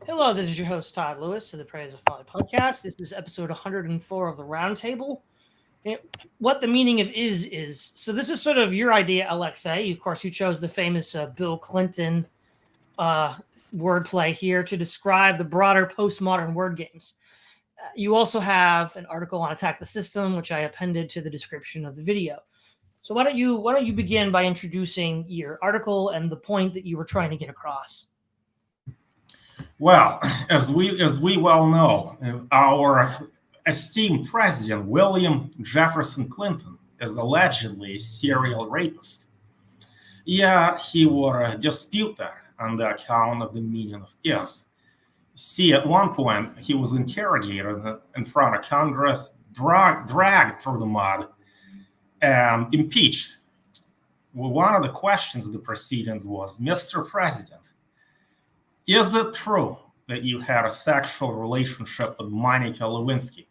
Hello, this is your host, Todd Lewis of the Praise of Folly podcast. This is episode 104 of the Roundtable. What the meaning of is. So, this is sort of your idea, Alexei. Of course, you chose the famous Bill Clinton wordplay here to describe the broader postmodern word games. You also have an article on Attack the System, which I appended to the description of the video. So, why don't you begin by introducing your article and the point that you were trying to get across? Well, as we well know, our esteemed president William Jefferson Clinton is allegedly a serial rapist. Yet he would dispute that on the account of the meaning of is. See, at one point he was interrogated in front of Congress, dragged through the mud, and impeached. Well, one of the questions of the proceedings was, Mr. President, is it true that you had a sexual relationship with Monica Lewinsky?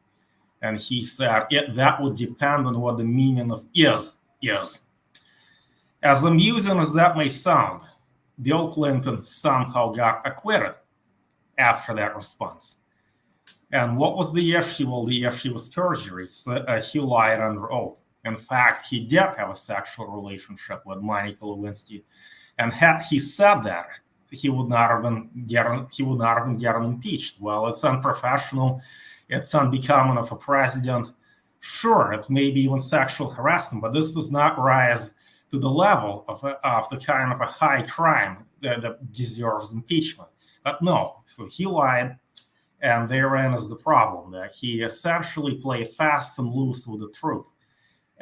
And he said, that would depend on what the meaning of is. As amusing as that may sound, Bill Clinton somehow got acquitted after that response. And what was the issue? Well, the issue was perjury. So he lied under oath. In fact, he did have a sexual relationship with Monica Lewinsky. And had he said that, he would not have been getting impeached. Well, it's unprofessional. It's unbecoming of a president. Sure, it may be even sexual harassment, but this does not rise to the level of the kind of a high crime that deserves impeachment. But no, so he lied, and therein is the problem, that he essentially played fast and loose with the truth.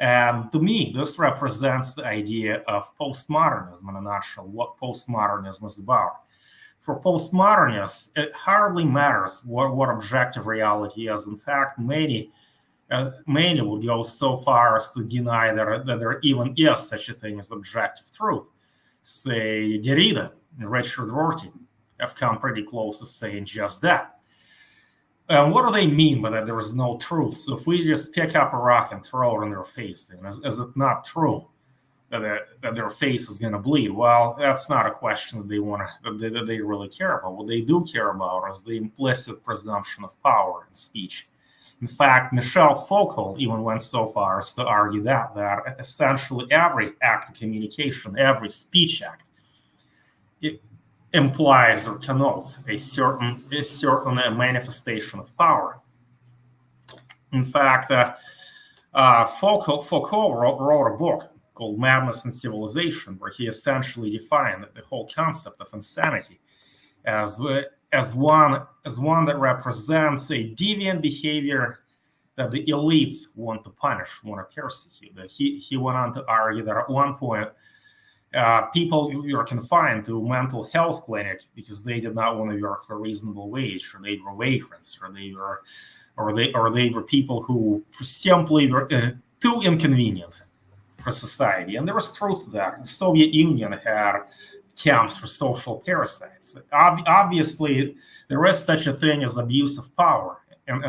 And to me, this represents the idea of postmodernism in a nutshell, what postmodernism is about. For postmodernists, it hardly matters what objective reality is. In fact, many would go so far as to deny that there even is such a thing as objective truth. Say, Derrida and Richard Rorty have come pretty close to saying just that. What do they mean by that there is no truth? So if we just pick up a rock and throw it in their face, is it not true that their face is going to bleed? Well, that's not a question that they really care about. What they do care about is the implicit presumption of power in speech. In fact, Michel Foucault even went so far as to argue that essentially every act of communication, every speech act, it implies or connotes a certain manifestation of power. In fact, Foucault wrote a book called Madness and Civilization, where he essentially defined the whole concept of insanity as one that represents a deviant behavior that the elites want to punish, want to persecute. He went on to argue that at one point, people were confined to a mental health clinic because they did not want to work for a reasonable wage, or they were vagrants, or they were people who simply were too inconvenient for society. And there was truth to that. The Soviet Union had camps for social parasites. Obviously, there is such a thing as abuse of power in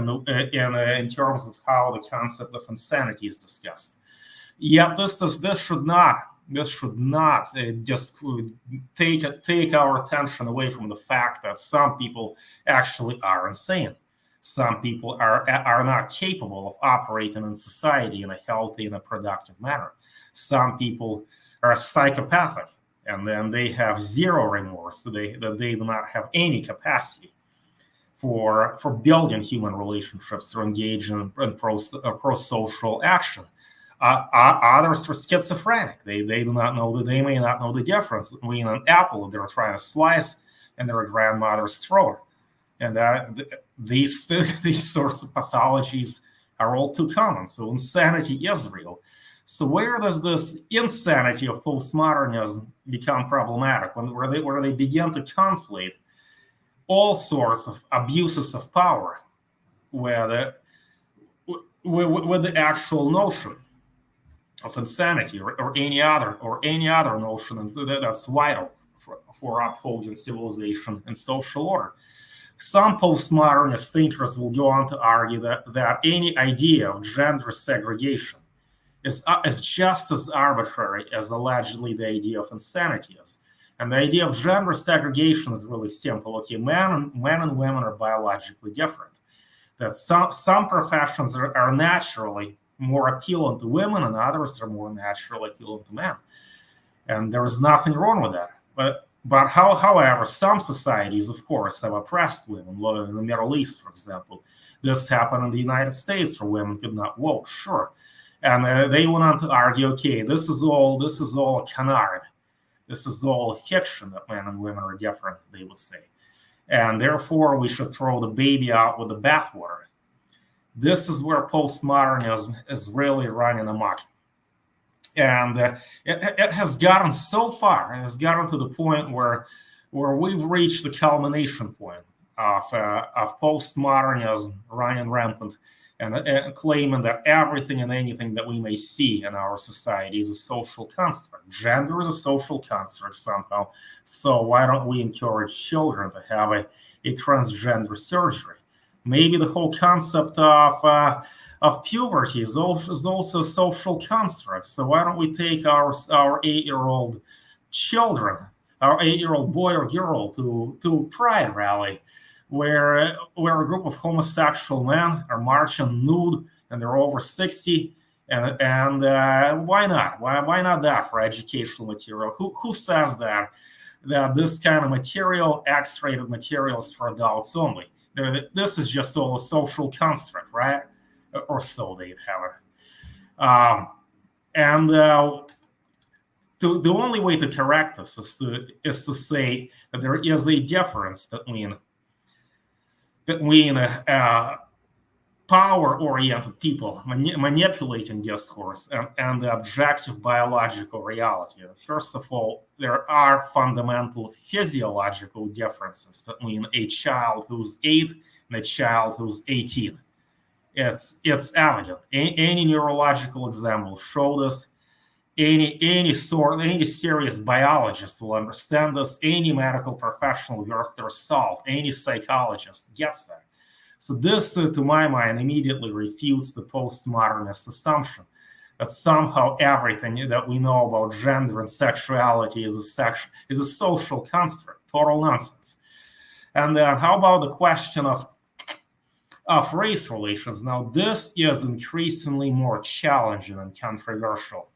terms of how the concept of insanity is discussed. Yet this should not just take our attention away from the fact that some people actually are insane. Some people are not capable of operating in society in a healthy and a productive manner. Some people are psychopathic, and then they have zero remorse. They do not have any capacity for building human relationships or engaging in pro-social action. Others are schizophrenic. They do not know that they may not know the difference between an apple that they're trying to slice and their grandmother's throat. And these sorts of pathologies are all too common. So insanity is real. So where does this insanity of postmodernism become problematic? Where they begin to conflate all sorts of abuses of power with the actual notion of insanity or any other notion that's vital for upholding civilization and social order. Some postmodernist thinkers will go on to argue that any idea of gender segregation is just as arbitrary as allegedly the idea of insanity is. And the idea of gender segregation is really simple. Okay, men and women are biologically different. That some professions are naturally more appealing to women and others are more naturally appealing to men. And there is nothing wrong with that. But however, some societies, of course, have oppressed women. In the Middle East, for example, this happened in the United States where women could not vote, sure. And they went on to argue, okay, this is all a canard. This is all a fiction that men and women are different, they would say. And therefore, we should throw the baby out with the bathwater. This is where postmodernism is really running amok. And it has gotten so far, it has gotten to the point where we've reached the culmination point of postmodernism running rampant and claiming that everything and anything that we may see in our society is a social construct. Gender is a social construct somehow, so why don't we encourage children to have a transgender surgery? Maybe the whole concept of puberty is also a social construct. So why don't we take our 8-year-old children, our 8-year-old boy or girl, to Pride rally, where a group of homosexual men are marching nude and they're over 60, and why not? Why not that for educational material? Who says that this kind of material, X-rated materials for adults only? This is just all a social construct, right? Or so they have it. The only way to correct this is to say that there is a difference between power-oriented people manipulating discourse and the objective biological reality. First of all, there are fundamental physiological differences between a child who's 8 and a child who's 18. It's evident. Any neurological exam will show this. Any serious biologist will understand this. Any medical professional worth their salt, any psychologist gets that. So this, to my mind, immediately refutes the postmodernist assumption that somehow everything that we know about gender and sexuality is a social construct. Total nonsense. And then how about the question of race relations? Now, this is increasingly more challenging and controversial.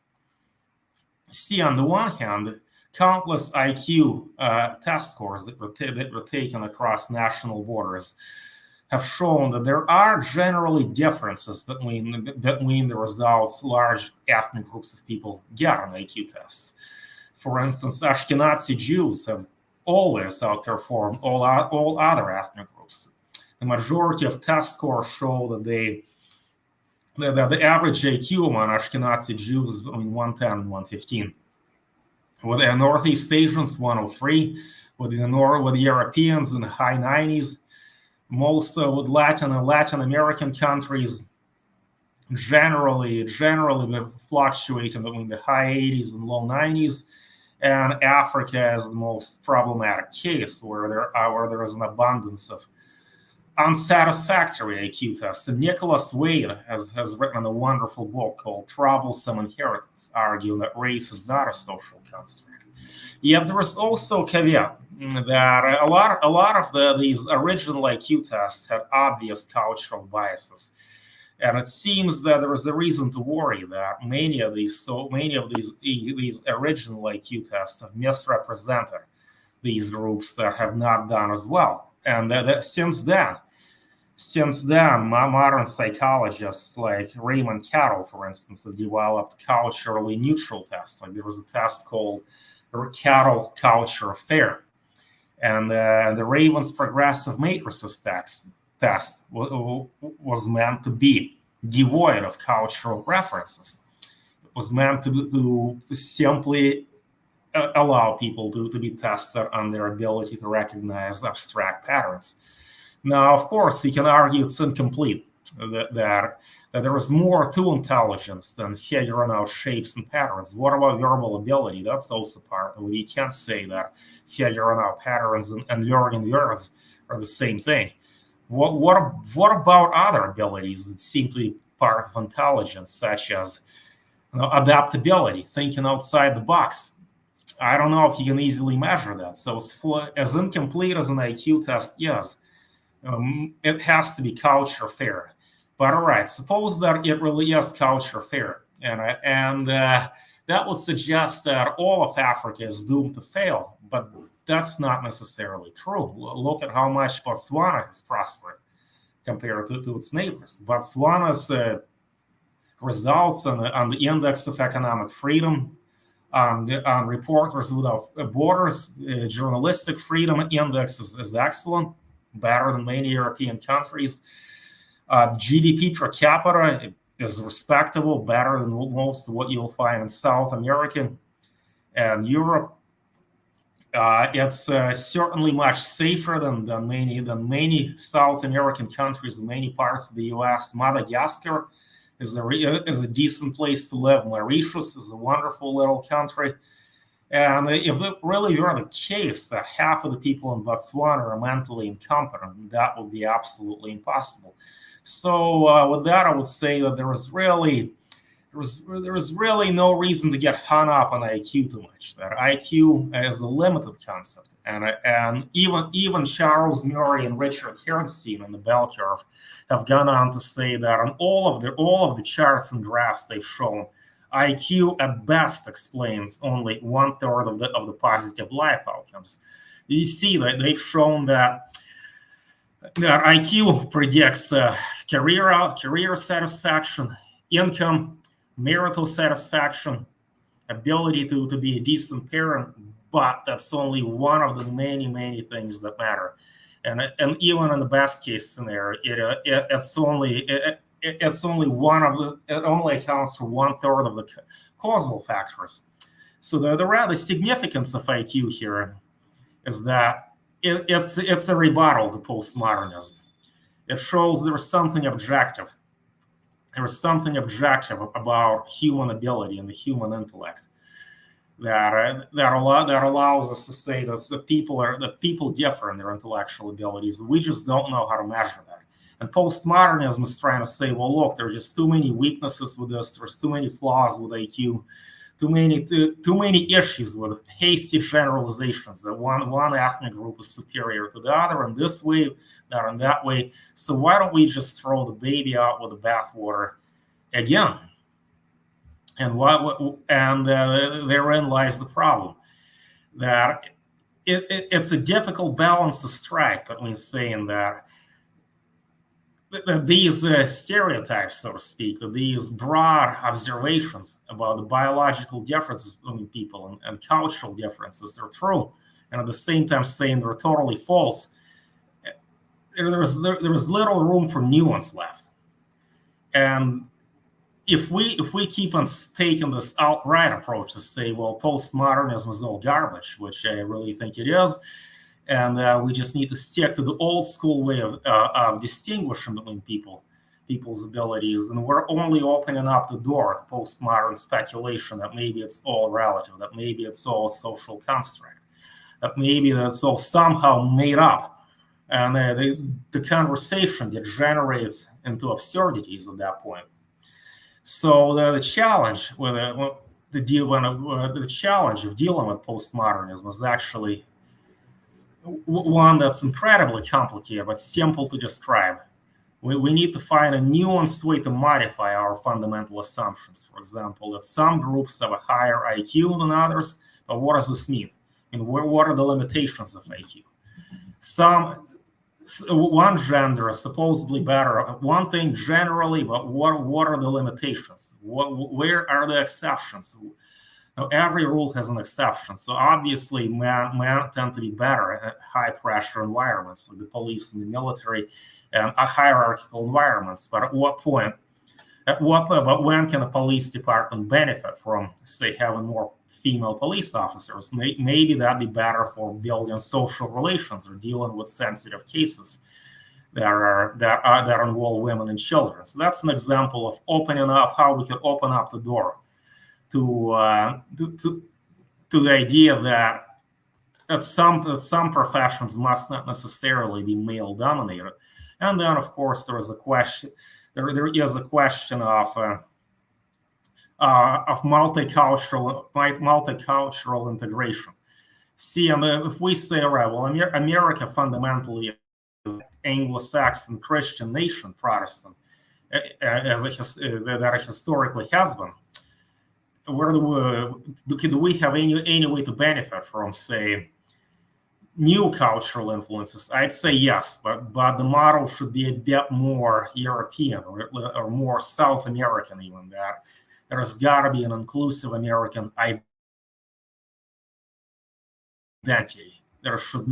See, on the one hand, countless IQ test scores that were taken across national borders have shown that there are generally differences between the results large ethnic groups of people get on IQ tests. For instance, Ashkenazi Jews have always outperformed all other ethnic groups. The majority of test scores show that the average IQ among Ashkenazi Jews is between 110 and 115. With the Northeast Asians, 103. With the Europeans in the high 90s. Most with Latin American countries generally fluctuating between the high 80s and low 90s. And Africa is the most problematic case where there is an abundance of unsatisfactory IQ tests. And Nicholas Wade has written a wonderful book called Troublesome Inheritance, arguing that race is not a social construct. Yet there is also a caveat that a lot of these original IQ tests had obvious cultural biases. And it seems that there is a reason to worry that many of these original IQ tests have misrepresented these groups that have not done as well. And since then, modern psychologists like Raymond Carroll, for instance, have developed culturally neutral tests. Like there was a test called the Carroll Culture Fair. And the Raven's progressive matrices test was meant to be devoid of cultural references. It was meant to simply allow people to be tested on their ability to recognize abstract patterns. Now, of course, you can argue it's incomplete, that there is more to intelligence than figuring out shapes and patterns. What about verbal ability? That's also part of it. You can't say that figuring out patterns and learning words are the same thing. What about other abilities that seem to be part of intelligence, such as adaptability, thinking outside the box? I don't know if you can easily measure that. So as incomplete as an IQ test is, it has to be culture fair. But all right, suppose that it really is culture fair, and that would suggest that all of Africa is doomed to fail. But that's not necessarily true. Look at how much Botswana has prospered compared to its neighbors. Botswana's results on the Index of Economic Freedom, on Reporters Without Borders, Journalistic Freedom Index is excellent, better than many European countries. GDP per capita is respectable, better than most of what you'll find in South America and Europe. It's certainly much safer than many South American countries in many parts of the U.S. Madagascar is a decent place to live. Mauritius is a wonderful little country. And if it really were the case that half of the people in Botswana are mentally incompetent, that would be absolutely impossible. So with that, I would say that there was really no reason to get hung up on IQ too much. That IQ is a limited concept, and even Charles Murray and Richard Herrnstein in the bell curve have gone on to say that on all of the charts and graphs they've shown, IQ at best explains only 1/3 of the positive life outcomes. You see that they've shown that IQ predicts career satisfaction, income, marital satisfaction, ability to be a decent parent, but that's only one of the many things that matter. And even in the best case scenario, it only accounts for 1/3 of the causal factors. So the rather significance of IQ here is that it's a rebuttal to postmodernism. It shows there's something objective. There is something objective about human ability and the human intellect that allows us to say that people differ in their intellectual abilities. We just don't know how to measure that. And postmodernism is trying to say, well, look, there are just too many weaknesses with this. There's too many flaws with IQ. Too many issues with hasty generalizations that one ethnic group is superior to the other in this way, that in that way. So why don't we just throw the baby out with the bathwater again? And therein lies the problem, that it's a difficult balance to strike between saying that these stereotypes, so to speak, that these broad observations about the biological differences between people and cultural differences are true, and at the same time saying they're totally false. There was little room for nuance left. And if we keep on taking this outright approach to say, well, postmodernism is all garbage, which I really think it is, and we just need to stick to the old school way of distinguishing between people's abilities, and we're only opening up the door to postmodern speculation that maybe it's all relative, that maybe it's all a social construct, that maybe that's all somehow made up, and the conversation degenerates into absurdities at that point. So the challenge the challenge of dealing with postmodernism is actually one that's incredibly complicated but simple to describe. We need to find a nuanced way to modify our fundamental assumptions. For example, that some groups have a higher IQ than others, but what does this mean? And what are the limitations of IQ? One gender is supposedly better at one thing generally, but what are the limitations? Where are the exceptions? Now, every rule has an exception. So obviously, men tend to be better at high-pressure environments, like the police and the military, and hierarchical environments. But at what point? But when can a police department benefit from, say, having more female police officers? Maybe that'd be better for building social relations or dealing with sensitive cases that involve women and children. So that's an example of opening up, how we can open up the door to the idea that some professions must not necessarily be male dominated. And then, of course, there is a question of of multicultural integration. See, and if we say, all right, well, America fundamentally is Anglo-Saxon Christian nation, Protestant, that it historically has been. Where do we have any way to benefit from, say, new cultural influences? I'd say yes, but the model should be a bit more European or more South American, even that. There's got to be an inclusive American identity. There should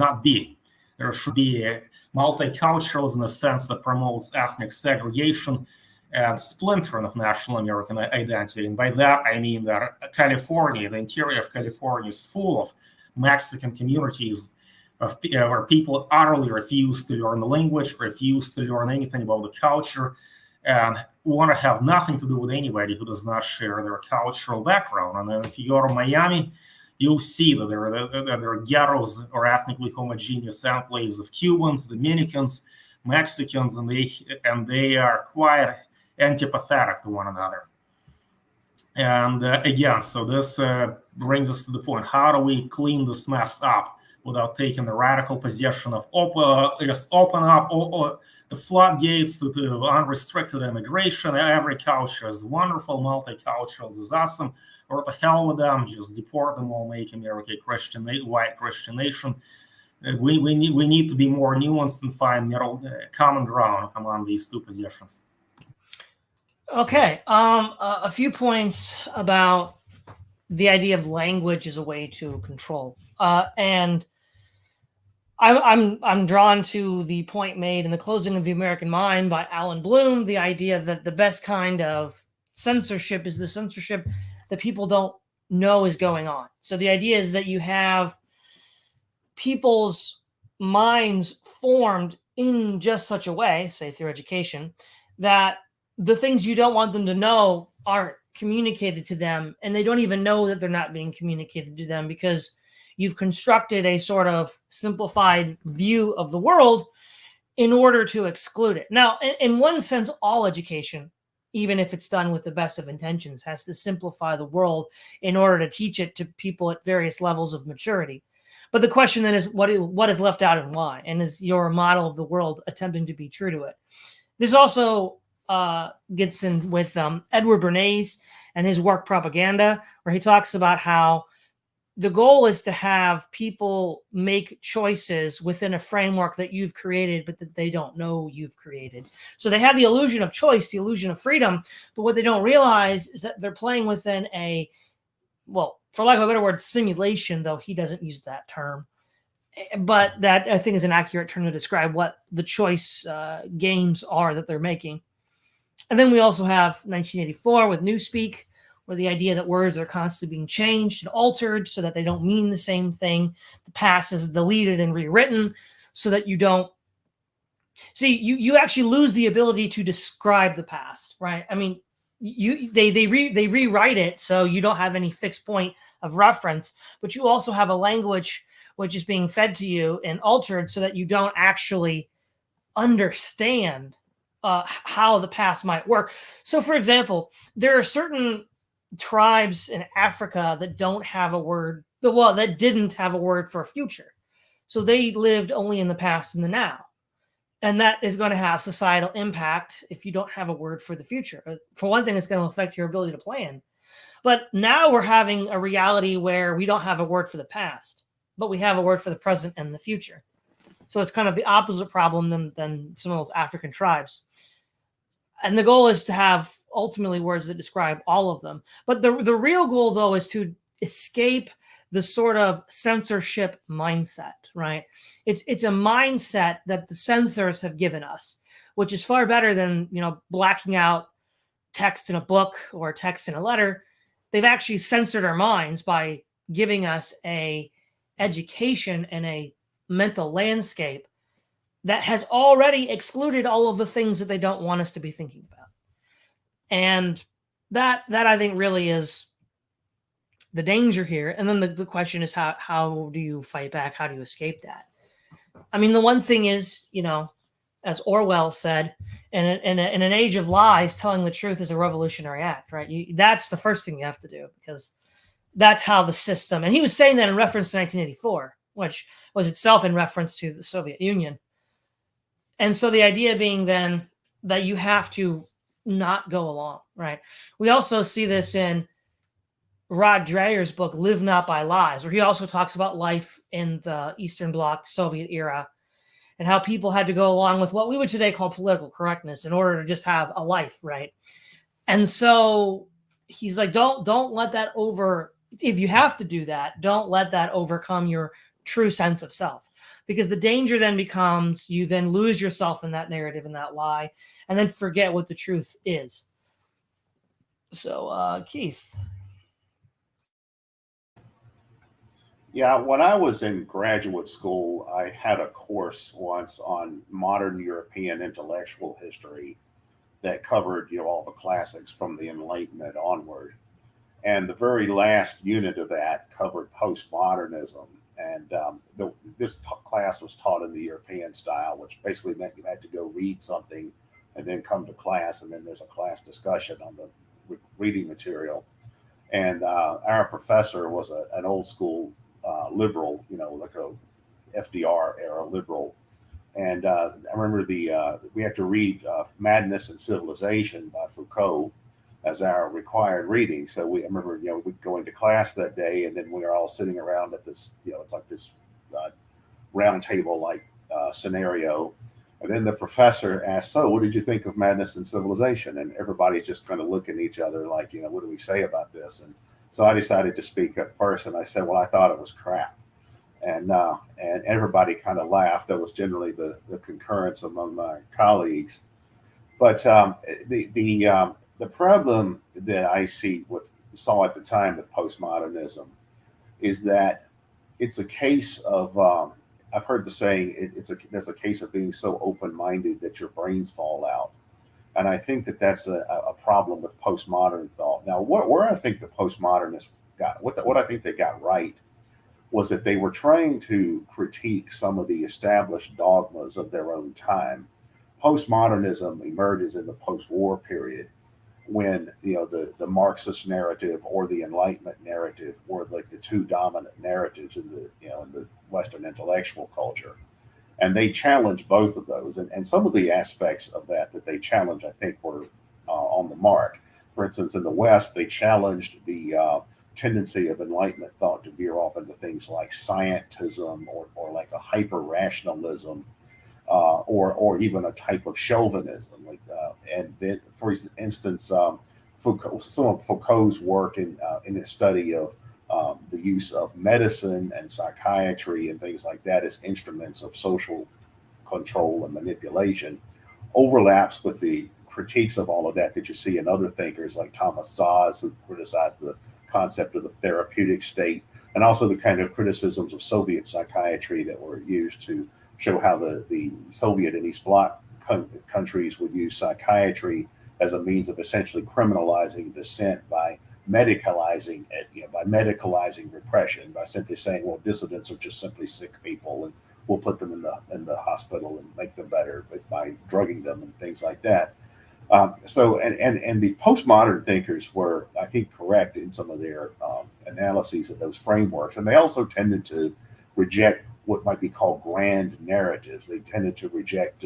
be a multiculturalism in a sense that promotes ethnic segregation and splintering of national American identity. And by that, I mean that California, the interior of California, is full of Mexican communities where people utterly refuse to learn the language, refuse to learn anything about the culture, and want to have nothing to do with anybody who does not share their cultural background. And then if you go to Miami, you'll see that there are ghettos or ethnically homogeneous enclaves of Cubans, Dominicans, Mexicans, and they are quite antipathetic to one another. And again, so this brings us to the point: how do we clean this mess up without taking the radical position of just open up the floodgates to unrestricted immigration? Every culture is wonderful, multicultural is awesome, or to hell with them, just deport them all, make America a white Christian nation. We need to be more nuanced and find common ground among these two positions. Okay, a few points about the idea of language as a way to control, and I'm drawn to the point made in The Closing of the American Mind by Alan Bloom, the idea that the best kind of censorship is the censorship that people don't know is going on. So the idea is that you have people's minds formed in just such a way, say through education, that the things you don't want them to know aren't communicated to them, and they don't even know that they're not being communicated to them because you've constructed a sort of simplified view of the world in order to exclude it. Now, in one sense, all education, even if it's done with the best of intentions, has to simplify the world in order to teach it to people at various levels of maturity. But the question then is, what is left out and why? And is your model of the world attempting to be true to it? This also gets in with Edward Bernays and his work Propaganda, where he talks about how the goal is to have people make choices within a framework that you've created, but that they don't know you've created. So they have the illusion of choice, the illusion of freedom, but what they don't realize is that they're playing within a, well, for lack of a better word, simulation, though he doesn't use that term. But that, I think, is an accurate term to describe what the choice games are that they're making. And then we also have 1984 with Newspeak, where the idea that words are constantly being changed and altered so that they don't mean the same thing. The past is deleted and rewritten so that you don't see, you actually lose the ability to describe the past, right? I mean, they rewrite it so you don't have any fixed point of reference, but you also have a language which is being fed to you and altered so that you don't actually understand how the past might work. So, for example, there are certain tribes in Africa that don't have a word, well, that didn't have a word for future. So they lived only in the past and the now. And that is going to have societal impact if you don't have a word for the future. For one thing, it's going to affect your ability to plan. But now we're having a reality where we don't have a word for the past, but we have a word for the present and the future. So it's kind of the opposite problem than some of those African tribes. And the goal is to have ultimately words that describe all of them. But the real goal, though, is to escape the sort of censorship mindset, right? It's a mindset that the censors have given us, which is far better than, blacking out text in a book or text in a letter. They've actually censored our minds by giving us a education and a mental landscape that has already excluded all of the things that they don't want us to be thinking about. And that I think really is the danger here. And then the question is, how do you fight back? How do you escape that? I mean, the one thing is, as Orwell said, in an age of lies, telling the truth is a revolutionary act, right? That's the first thing you have to do, because that's how the system. And he was saying that in reference to 1984, which was itself in reference to the Soviet Union. And so the idea being then that you have to not go along, right? We also see this in Rod Dreher's book, Live Not by Lies, where he also talks about life in the Eastern Bloc Soviet era and how people had to go along with what we would today call political correctness in order to just have a life, right? And so he's like, don't let that if you have to do that, don't let that overcome your true sense of self. Because the danger then becomes you then lose yourself in that narrative and that lie, and then forget what the truth is. So, Keith. Yeah, when I was in graduate school, I had a course once on modern European intellectual history that covered, all the classics from the Enlightenment onward. And the very last unit of that covered postmodernism. And this class was taught in the European style, which basically meant you had to go read something and then come to class, and then there's a class discussion on the reading material. And our professor was an old school liberal, like a FDR era liberal. And I remember we had to read Madness and Civilization by Foucault as our required reading. So I remember, we'd go into class that day, and then we were all sitting around at this, it's like this round table like scenario. And then the professor asked, "So what did you think of Madness and Civilization?" And everybody's just kind of looking at each other like, what do we say about this? And so I decided to speak up first, and I said, "Well, I thought it was crap." And everybody kind of laughed. That was generally the concurrence among my colleagues. But the problem that I saw at the time with postmodernism is that it's a case of I've heard the saying there's a case of being so open-minded that your brains fall out. And I think that's a problem with postmodern thought. Now, where I think the postmodernists what I think they got right was that they were trying to critique some of the established dogmas of their own time. Postmodernism emerges in the post-war period when the Marxist narrative or the Enlightenment narrative were like the two dominant narratives in the Western intellectual culture. And they challenged both of those. And some of the aspects of that they challenged, I think, were on the mark. For instance, in the West, they challenged the tendency of Enlightenment thought to veer off into things like scientism or like a hyper-rationalism, or even a type of chauvinism. And then, for instance, some of Foucault's work in his study of the use of medicine and psychiatry and things like that as instruments of social control and manipulation overlaps with the critiques of all of that you see in other thinkers like Thomas Szasz, who criticized the concept of the therapeutic state, and also the kind of criticisms of Soviet psychiatry that were used to show how the Soviet and East Bloc countries would use psychiatry as a means of essentially criminalizing dissent by medicalizing it, by medicalizing repression, by simply saying, well, dissidents are just simply sick people, and we'll put them in the hospital and make them better by drugging them and things like that. So the postmodern thinkers were, I think, correct in some of their analyses of those frameworks, and they also tended to reject what might be called grand narratives. They tended to reject,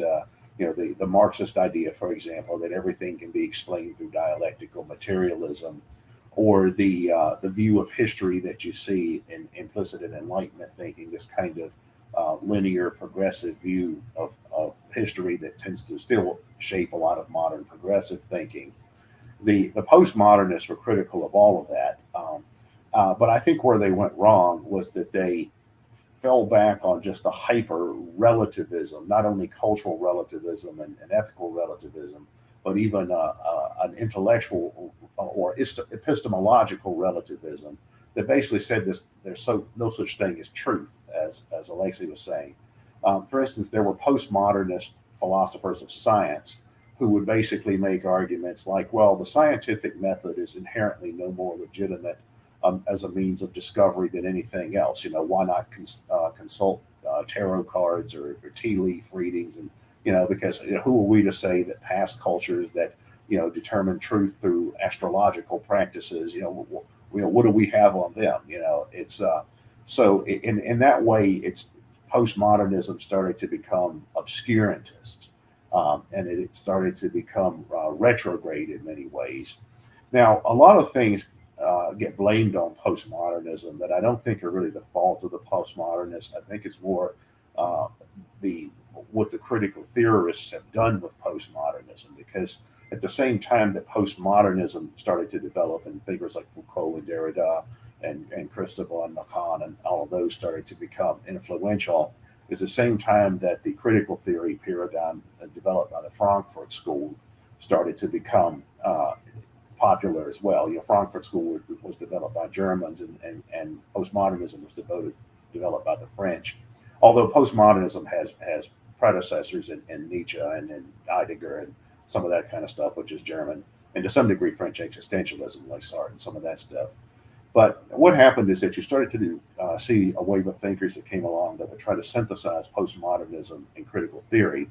the Marxist idea, for example, that everything can be explained through dialectical materialism, or the view of history that you see implicit in Enlightenment thinking, this kind of linear progressive view of history that tends to still shape a lot of modern progressive thinking. The postmodernists were critical of all of that, but I think where they went wrong was that they fell back on just a hyper relativism, not only cultural relativism and ethical relativism, but even an intellectual or epistemological relativism that basically said there's no such thing as truth, as Aleksey was saying. For instance, there were postmodernist philosophers of science who would basically make arguments like, well, the scientific method is inherently no more legitimate as a means of discovery than anything else. Why not consult tarot cards or tea leaf readings and because who are we to say that past cultures that determine truth through astrological practices, what do we have on them? It's so in that way, it's postmodernism started to become obscurantist, and it started to become retrograde in many ways. Now, a lot of things get blamed on postmodernism that I don't think are really the fault of the postmodernists. I think it's more what the critical theorists have done with postmodernism, because at the same time that postmodernism started to develop and figures like Foucault and Derrida and Christopher and Lacan and all of those started to become influential, is the same time that the critical theory paradigm developed by the Frankfurt School started to become popular as well. Frankfurt School was developed by Germans, and postmodernism was developed by the French. Although postmodernism has predecessors in Nietzsche and in Heidegger and some of that kind of stuff, which is German, and to some degree French existentialism, like Sartre and some of that stuff. But what happened is that you started to see a wave of thinkers that came along that would try to synthesize postmodernism and critical theory.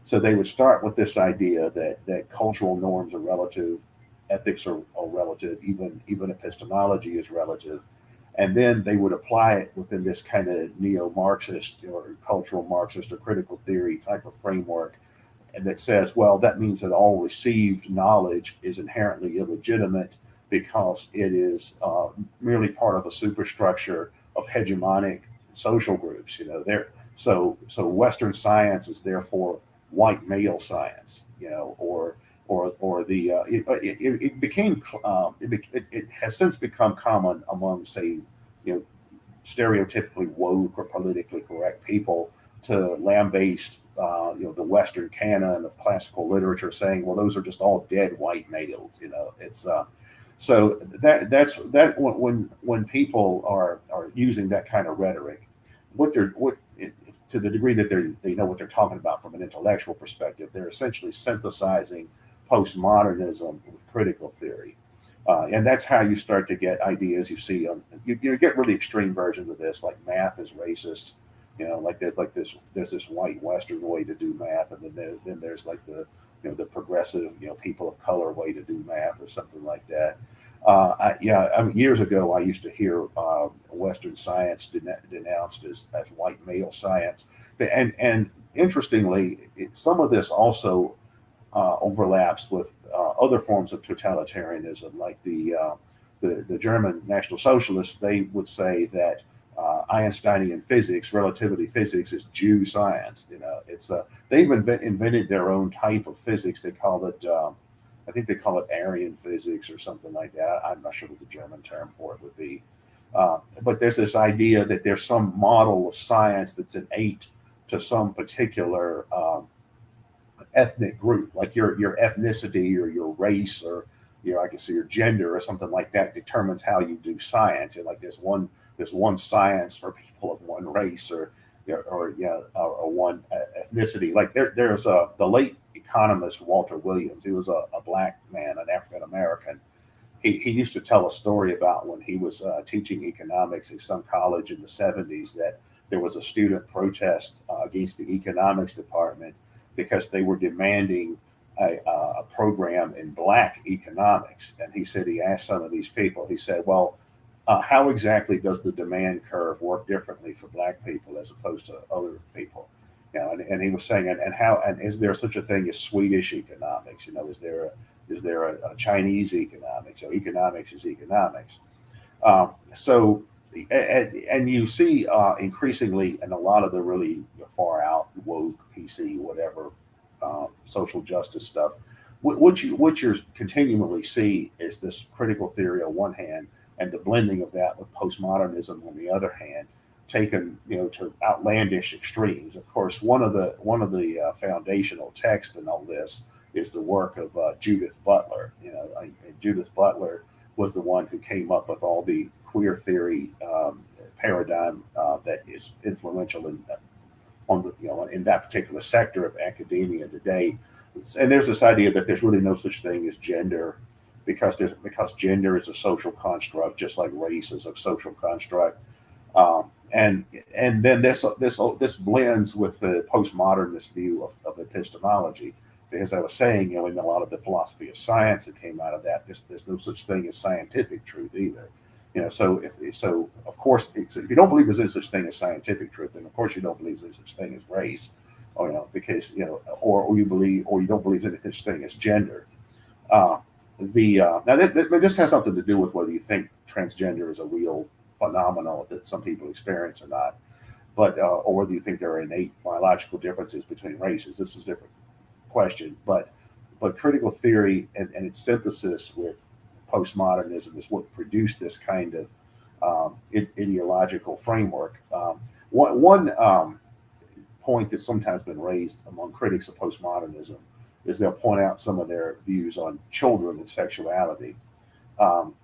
So they would start with this idea that cultural norms are relative, ethics are relative, even epistemology is relative. And then they would apply it within this kind of neo-Marxist or cultural Marxist or critical theory type of framework. And that says, well, that means that all received knowledge is inherently illegitimate because it is merely part of a superstructure of hegemonic social groups. So Western science is therefore white male science, or it has since become common among, say, stereotypically woke or politically correct people to lambaste the Western canon of classical literature, saying, well, those are just all dead white males. It's so that's when people are using that kind of rhetoric, to the degree that they know what they're talking about from an intellectual perspective, they're essentially synthesizing postmodernism with critical theory. And that's how you start to get ideas you see you get really extreme versions of this, like math is racist. There's this white Western way to do math, and then there's like the progressive people of color way to do math or something like that. Years ago I used to hear Western science denounced as white male science, and interestingly, some of this also overlaps with other forms of totalitarianism, like the German National Socialists. They would say that Einsteinian physics, relativity physics, is Jew science. It's they even invented their own type of physics. They call it, I think they call it Aryan physics or something like that. I'm not sure what the German term for it would be. But there's this idea that there's some model of science that's innate to some particular ethnic group, like your ethnicity or your race or I can say your gender or something like that determines how you do science. And like there's one science for people of one race or one ethnicity. Like there's the late economist Walter Williams. He was a black man, an African American. He used to tell a story about when he was teaching economics at some college in the 70s, that there was a student protest against the economics department because they were demanding a program in black economics. And he said, he asked some of these people, he said, well, how exactly does the demand curve work differently for black people as opposed to other people? And he was saying, and is there such a thing as Swedish economics? Is there a Chinese economics? Economics is economics. So you see increasingly in a lot of the really far out woke PC whatever social justice stuff, what you continually see is this critical theory on one hand and the blending of that with postmodernism on the other hand, taken to outlandish extremes. Of course, one of the foundational texts in all this is the work of Judith Butler. Judith Butler was the one who came up with all the queer theory paradigm that is influential in that particular sector of academia today. And there's this idea that there's really no such thing as gender, because gender is a social construct, just like race is a social construct. and then this blends with the postmodernist view of epistemology, because I was saying, in a lot of the philosophy of science that came out of that, there's no such thing as scientific truth either. So of course, if you don't believe there's any such thing as scientific truth, then of course you don't believe there's such thing as race, because or you don't believe there's any such thing as gender. Now this has something to do with whether you think transgender is a real phenomenon that some people experience or not, but or whether you think there are innate biological differences between races. This is a different question, but critical theory and its synthesis with postmodernism is what produced this kind of ideological framework. One point that's sometimes been raised among critics of postmodernism is they'll point out some of their views on children and sexuality.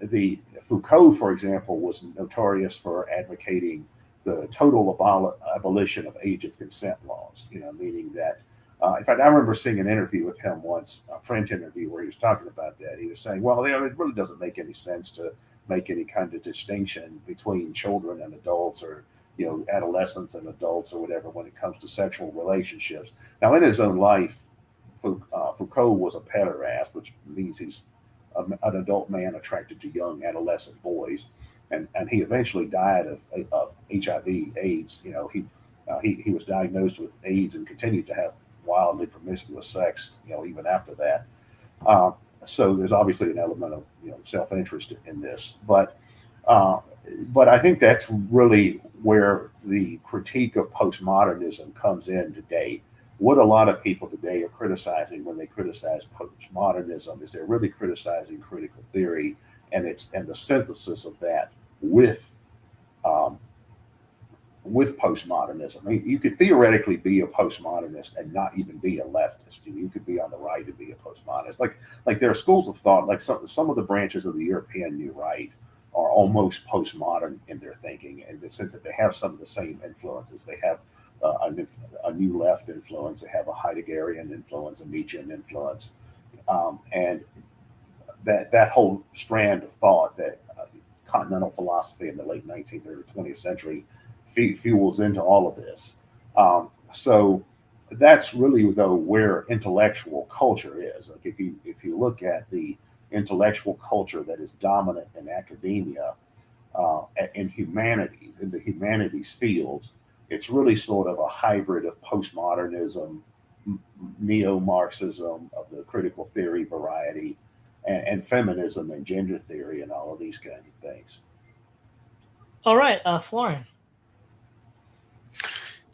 The Foucault, for example, was notorious for advocating the total abolition of age of consent laws. Meaning that, in fact, I remember seeing an interview with him once, a print interview, where he was talking about that. He was saying, well, it really doesn't make any sense to make any kind of distinction between children and adults, or adolescents and adults, or whatever, when it comes to sexual relationships. Now, in his own life, Foucault was a pederast, which means he's an adult man attracted to young adolescent boys, and he eventually died of HIV/AIDS. He was diagnosed with AIDS and continued to have wildly promiscuous sex, even after that. So there's obviously an element of self-interest in this, but I think that's really where the critique of postmodernism comes in today. What a lot of people today are criticizing when they criticize postmodernism is they're really criticizing critical theory and the synthesis of that with postmodernism. I mean, you could theoretically be a postmodernist and not even be a leftist. You could be on the right and be a postmodernist. Like there are schools of thought, like some of the branches of the European New Right are almost postmodern in their thinking, in the sense that they have some of the same influences. They have a new left influence. They have a Heideggerian influence, a Nietzschean influence, and that whole strand of thought, that continental philosophy in the late 19th or 20th century, fuels into all of this. So that's really, though, where intellectual culture is. Like if you look at the intellectual culture that is dominant in academia, in humanities, in the humanities fields, it's really sort of a hybrid of postmodernism, neo-Marxism of the critical theory variety, and feminism and gender theory and all of these kinds of things. All right, Florian.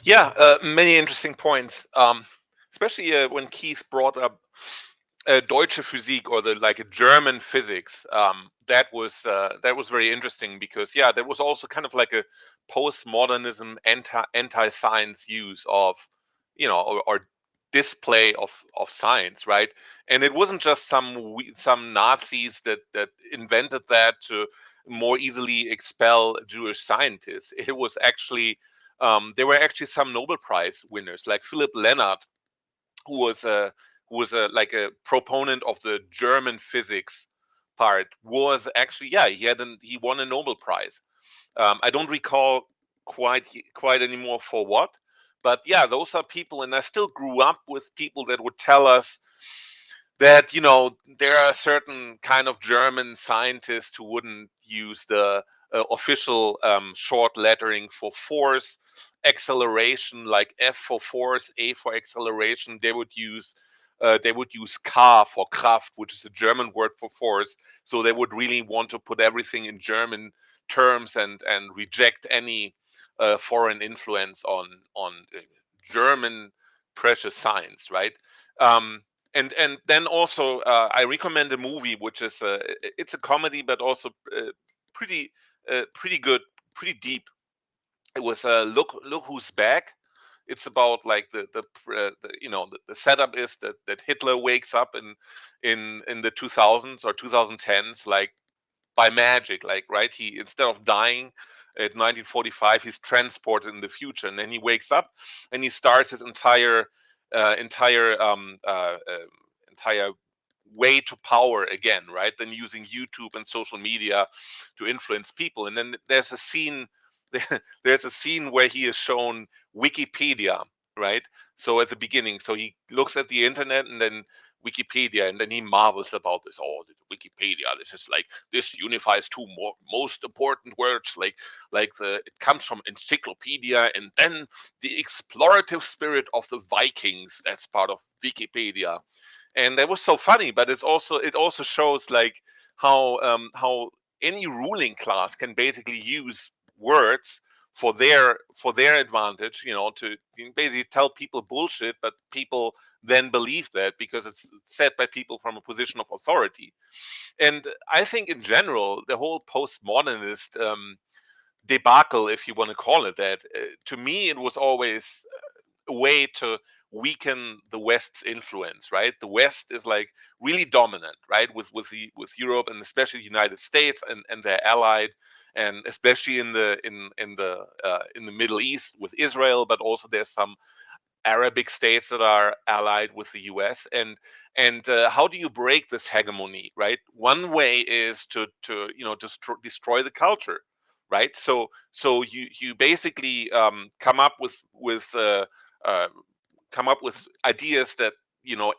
Yeah, many interesting points, especially when Keith brought up Deutsche Physik, or the German physics. That was very interesting, because there was also kind of like a postmodernism anti-science use of or display of science, right? And it wasn't just some Nazis that invented that to more easily expel Jewish scientists. It was actually there were actually some Nobel Prize winners, like Philipp Lenard, who was a proponent of the German physics part, was actually he won a Nobel Prize. I don't recall quite anymore for what, but those are people, and I still grew up with people that would tell us that there are certain kind of German scientists who wouldn't use the official short lettering for force, acceleration, like F for force, A for acceleration. They would use K for Kraft, which is a German word for force. So they would really want to put everything in German terms and reject any foreign influence on German precious science, right? And then also I recommend a movie which is it's a comedy, but also pretty good, pretty deep. It was look who's back. It's about like the setup is that Hitler wakes up in the 2000s or 2010s, like by magic, like, right, he, instead of dying at 1945, he's transported in the future, and then he wakes up and he starts his entire entire way to power again, right? Then using YouTube and social media to influence people. And then there's a scene there's a scene where he is shown Wikipedia, right? So at the beginning, so he looks at the internet and then Wikipedia, and then he marvels about this. Oh, Wikipedia! This is like this unifies two most important words, like it comes from encyclopedia, and then the explorative spirit of the Vikings. That's part of Wikipedia, and that was so funny. But it also shows like how any ruling class can basically use words for their advantage, to basically tell people bullshit, but people then believe that because it's said by people from a position of authority. And I think in general, the whole postmodernist debacle, if you want to call it that, to me, it was always a way to weaken the West's influence, right? The West is like really dominant, right, with Europe, and especially the United States and their allied, and especially in the Middle East with Israel, but also there's some Arabic states that are allied with the U.S. and how do you break this hegemony, right? One way is to destroy the culture, right? So you basically come up uh, with ideas that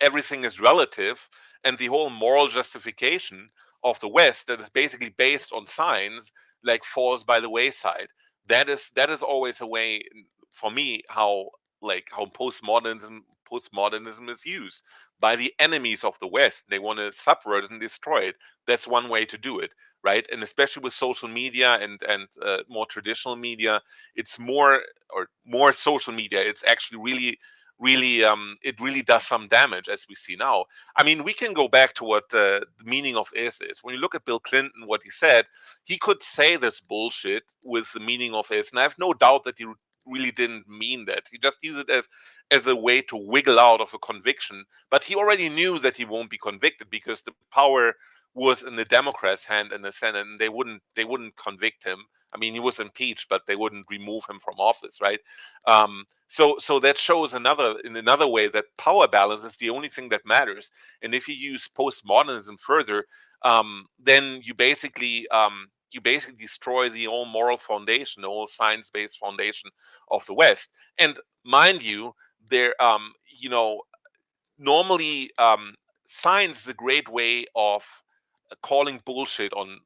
everything is relative, and the whole moral justification of the West that is basically based on science like falls by the wayside. That is always a way for me how postmodernism is used by the enemies of the West. They want to subvert and destroy it. That's one way to do it, right? And especially with social media and more traditional media, it's more social media. It's actually really it really does some damage, as we see now. I mean, we can go back to what the meaning of is. When you look at Bill Clinton, what he said, he could say this bullshit with the meaning of is, and I have no doubt that he really didn't mean that. He just used it as a way to wiggle out of a conviction. But he already knew that he won't be convicted because the power was in the Democrats' hand in the Senate, and they wouldn't convict him. I mean, he was impeached, but they wouldn't remove him from office, right? So that shows in another way that power balance is the only thing that matters. And if you use postmodernism further, then you basically destroy the whole moral foundation, the whole science-based foundation of the West. And mind you, there, normally science is a great way of calling bullshit on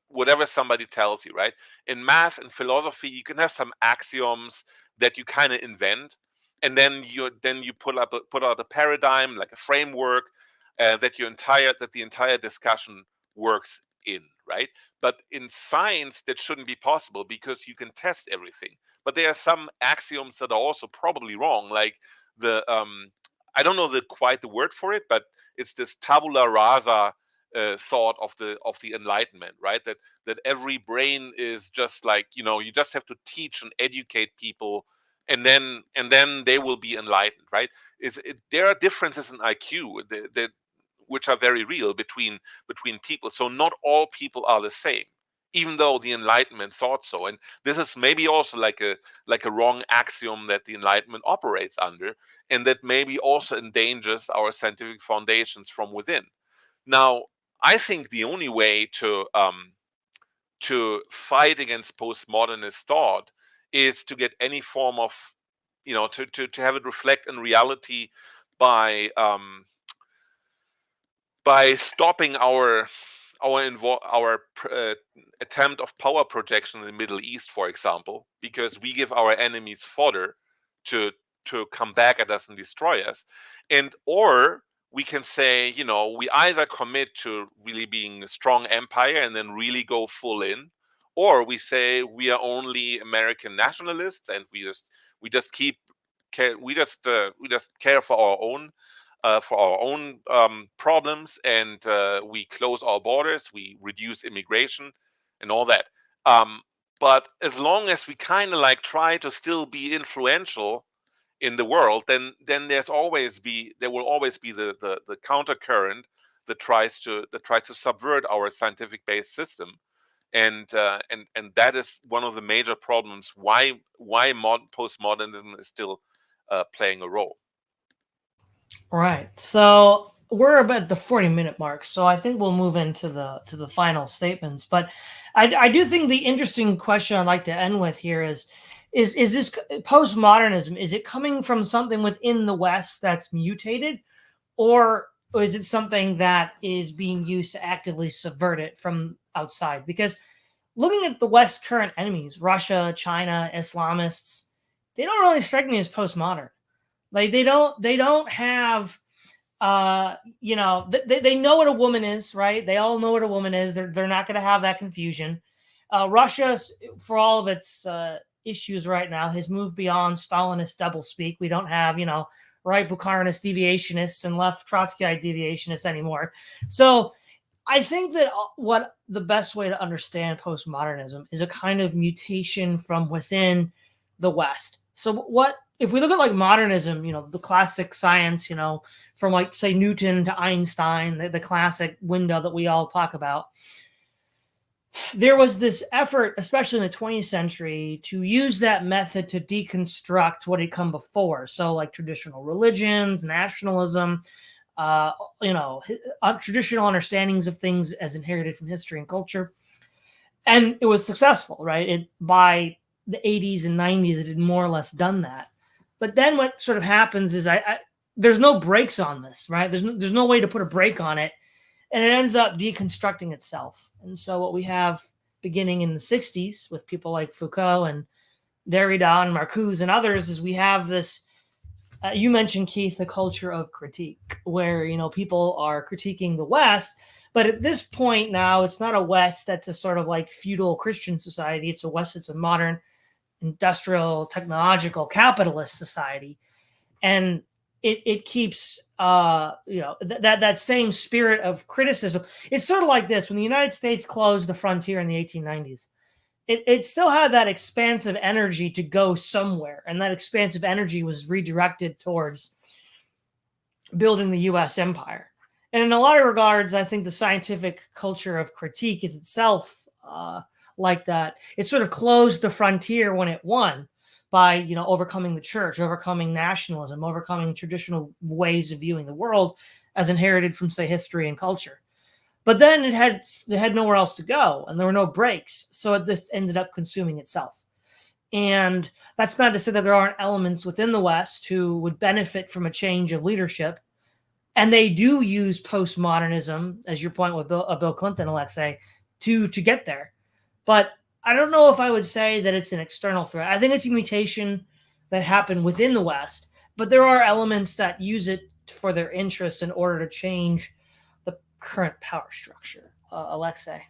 whatever somebody tells you, right? In math and philosophy, you can have some axioms that you kind of invent, and then you put out a paradigm, like a framework, that the entire discussion works in, right? But in science, that shouldn't be possible because you can test everything. But there are some axioms that are also probably wrong, like the I don't know quite the word for it, but it's this tabula rasa thought of the Enlightenment, right? That every brain is just like, you just have to teach and educate people, and then they will be enlightened, right? There are differences in IQ which are very real between people. So not all people are the same, even though the Enlightenment thought so. And this is maybe also like a wrong axiom that the Enlightenment operates under, and that maybe also endangers our scientific foundations from within. Now, I think the only way to fight against postmodernist thought is to get any form of, to have it reflect in reality by stopping our attempt of power projection in the Middle East, for example, because we give our enemies fodder to come back at us and destroy us, or we can say, we either commit to really being a strong empire and then really go full in, or we say we are only American nationalists and we just care for our own problems, and we close our borders, we reduce immigration and all that. But as long as we kind of like try to still be influential in the world, then there will always be the counter current that tries to subvert our scientific based system, and that is one of the major problems why postmodernism is still playing a role. Right. So we're about the 40-minute mark, so I think we'll move into the final statements. But I do think the interesting question I'd like to end with here is this postmodernism, is it coming from something within the West that's mutated, or is it something that is being used to actively subvert it from outside? Because looking at the West's current enemies, Russia, China, Islamists, they don't really strike me as postmodern. Like they don't have they know what a woman is, right? They all know what a woman is. They're not going to have that confusion. Russia, for all of its issues right now, has moved beyond Stalinist doublespeak. We don't have, right Bukharinist deviationists and left Trotskyite deviationists anymore. So I think that what the best way to understand postmodernism is a kind of mutation from within the West. So what if we look at like modernism, the classic science, from like say Newton to Einstein, the classic window that we all talk about. There was this effort, especially in the 20th century, to use that method to deconstruct what had come before. So like traditional religions, nationalism, traditional understandings of things as inherited from history and culture. And it was successful, right? By the 80s and 90s, it had more or less done that. But then what sort of happens is there's no brakes on this, right? There's no way to put a brake on it. And it ends up deconstructing itself. And so what we have beginning in the 60s with people like Foucault and Derrida and Marcuse and others is we have this, you mentioned, Keith, the culture of critique, where, people are critiquing the West. But at this point now, it's not a West that's a sort of like feudal Christian society. It's a West that's a modern, industrial, technological, capitalist society. And it keeps that same spirit of criticism. It's sort of like this: when the United States closed the frontier in the 1890s, it still had that expansive energy to go somewhere, and that expansive energy was redirected towards building the U.S. empire. And in a lot of regards, I think the scientific culture of critique is itself like that. It sort of closed the frontier when it won, by overcoming the church, overcoming nationalism, overcoming traditional ways of viewing the world as inherited from, say, history and culture. But then it had nowhere else to go, and there were no breaks, so it just ended up consuming itself. And that's not to say that there aren't elements within the West who would benefit from a change of leadership, and they do use postmodernism, as your point with Bill Clinton, Alexei, to get there. But I don't know if I would say that it's an external threat. I think it's a mutation that happened within the West, but there are elements that use it for their interest in order to change the current power structure. Alexei.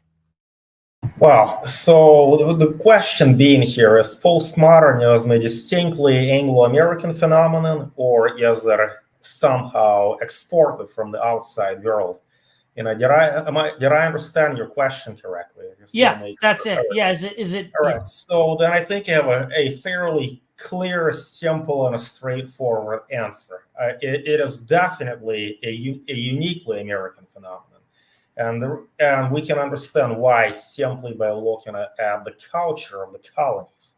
Well, so the question being here is postmodernism a distinctly Anglo-American phenomenon, or is it somehow exported from the outside world? Did I understand your question correctly? Yeah, that's it. Yeah, is it? All right. Yeah. So then I think I have a fairly clear, simple, and a straightforward answer. It is definitely a uniquely American phenomenon, and we can understand why simply by looking at the culture of the colonies.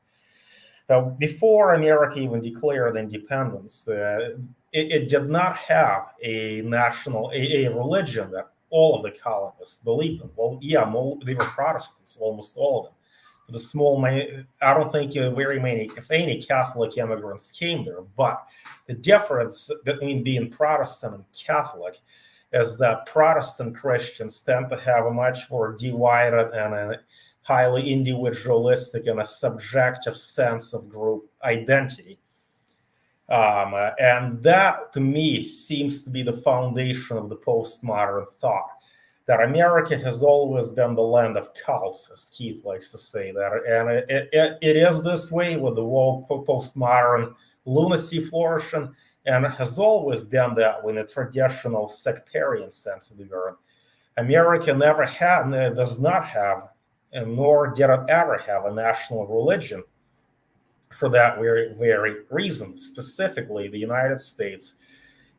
Before America even declared independence, it did not have a religion that all of the colonists believed in. Well, yeah, they were Protestants, almost all of them. I don't think very many, if any, Catholic immigrants came there. But the difference between being Protestant and Catholic is that Protestant Christians tend to have a much more divided and a highly individualistic and a subjective sense of group identity. And that, to me, seems to be the foundation of the postmodern thought, that America has always been the land of cults, as Keith likes to say that. And it is this way with the woke postmodern lunacy flourishing, and it has always been that in a traditional sectarian sense of the word. America never had, and does not have, and nor did it ever have a national religion. For that very, very reason, specifically, the United States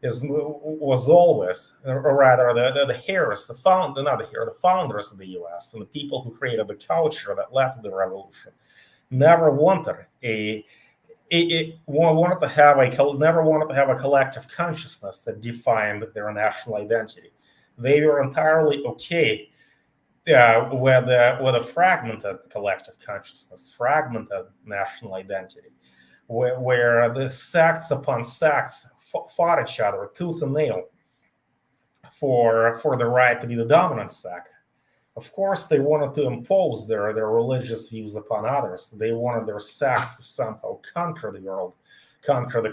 was always, or rather, the heirs, the founders of the U.S. and the people who created the culture that led to the revolution, never wanted a wanted to have never wanted to have a collective consciousness that defined their national identity. They were entirely okay with a fragmented collective consciousness, fragmented national identity, where the sects upon sects fought each other tooth and nail for the right to be the dominant sect. Of course, they wanted to impose their religious views upon others. They wanted their sect to somehow conquer the world, conquer the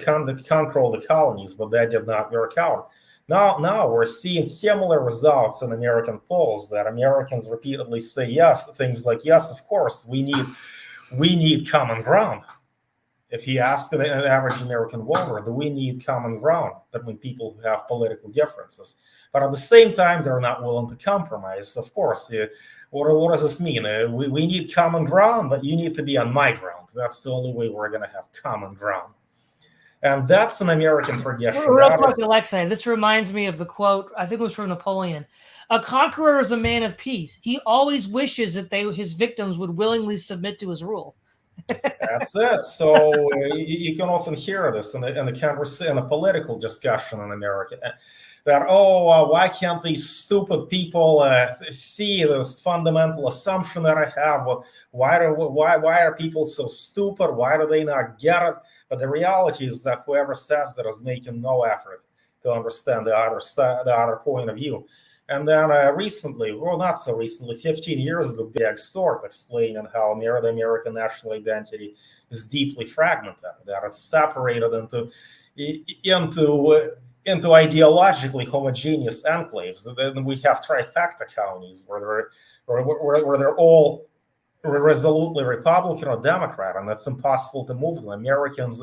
colonies, but that did not work out. Now we're seeing similar results in American polls, that Americans repeatedly say yes, things like, yes, of course, we need common ground. If you ask an average American voter, do we need common ground between people who have political differences? But at the same time, they're not willing to compromise. Of course, what does this mean? We need common ground, but you need to be on my ground. That's the only way we're going to have common ground. And that's an American tradition. Real quick, Aleksey, this reminds me of the quote, I think it was from Napoleon. A conqueror is a man of peace. He always wishes that his victims would willingly submit to his rule. That's it. So you can often hear this in the political discussion in America, that, why can't these stupid people see this fundamental assumption that I have? Well, why are people so stupid? Why do they not get it? But the reality is that whoever says that is making no effort to understand the other point of view. And then recently, well, not so recently, 15 years ago, Big Sword explaining how the American national identity is deeply fragmented, that it's separated into ideologically homogeneous enclaves. Then we have trifecta counties where they're all resolutely Republican or Democrat, and that's impossible to move them. Americans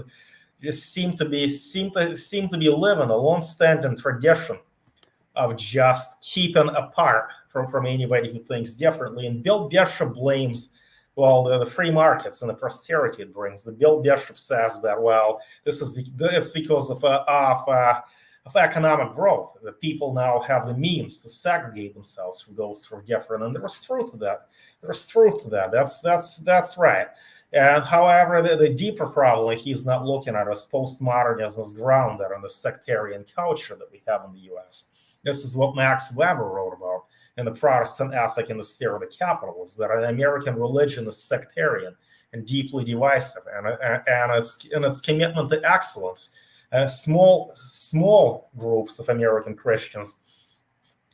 just seem to be living a long-standing tradition of just keeping apart from anybody who thinks differently. And Bill Bishop blames, the free markets and the prosperity it brings. Bill Bishop says that, it's because of economic growth. The people now have the means to segregate themselves from those who are different, and there's truth to that. That's right. And however, the deeper problem he's not looking at is postmodernism is grounded in the sectarian culture that we have in the U.S. This is what Max Weber wrote about in The Protestant Ethic in the Sphere of the Capitalist, that an American religion is sectarian and deeply divisive, and its commitment to excellence. Small groups of American Christians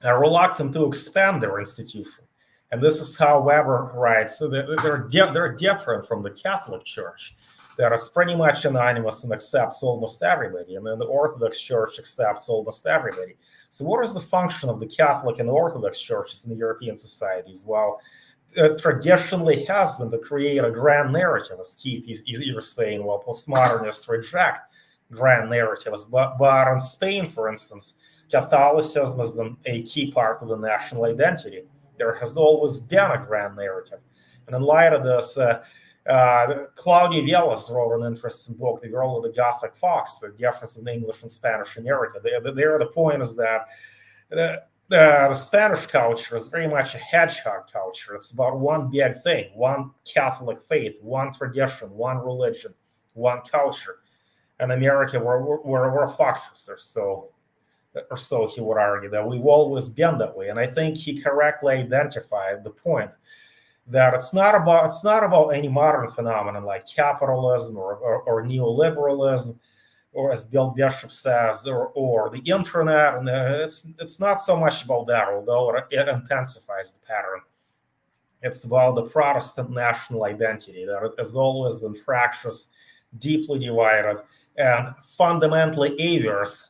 are reluctant to expand their institution. And this is how Weber writes. So they're different from the Catholic Church, that is pretty much anonymous and accepts almost everybody. And then the Orthodox Church accepts almost everybody. So what is the function of the Catholic and Orthodox churches in the European societies? Well, traditionally has been to create a grand narrative, as Keith, you were saying. Well, postmodernists reject grand narratives. But in Spain, for instance, Catholicism has been a key part of the national identity. There has always been a grand narrative. And in light of this, Claudia Vielas wrote an interesting book, The Girl of the Gothic Fox, The Difference in English and Spanish America. There, the point is that the Spanish culture is very much a hedgehog culture. It's about one big thing, one Catholic faith, one tradition, one religion, one culture. In America, we're foxes, or so he would argue, that we've always been that way. And I think he correctly identified the point that it's not about any modern phenomenon like capitalism or neoliberalism, or as Bill Bishop says, or the internet. And it's not so much about that, although it intensifies the pattern. It's about the Protestant national identity that has always been fractious, deeply divided, and fundamentally averse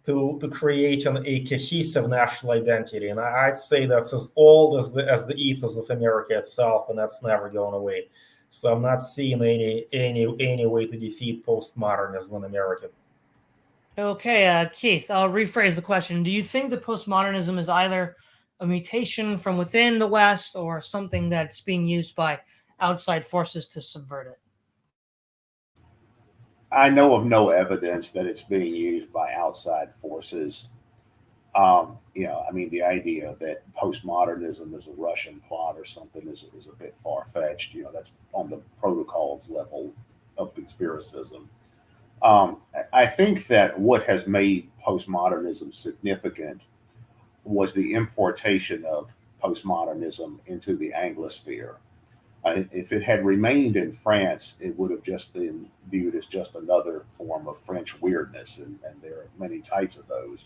to create a cohesive national identity. And I'd say that's as old as the ethos of America itself, and that's never going away. So I'm not seeing any way to defeat postmodernism in America. Okay, Keith, I'll rephrase the question. Do you think that postmodernism is either a mutation from within the West or something that's being used by outside forces to subvert it? I know of no evidence that it's being used by outside forces. The idea that postmodernism is a Russian plot or something is a bit far-fetched. That's on the protocols level of conspiracism. I think that what has made postmodernism significant was the importation of postmodernism into the Anglosphere. If it had remained in France, it would have just been viewed as just another form of French weirdness, and there are many types of those.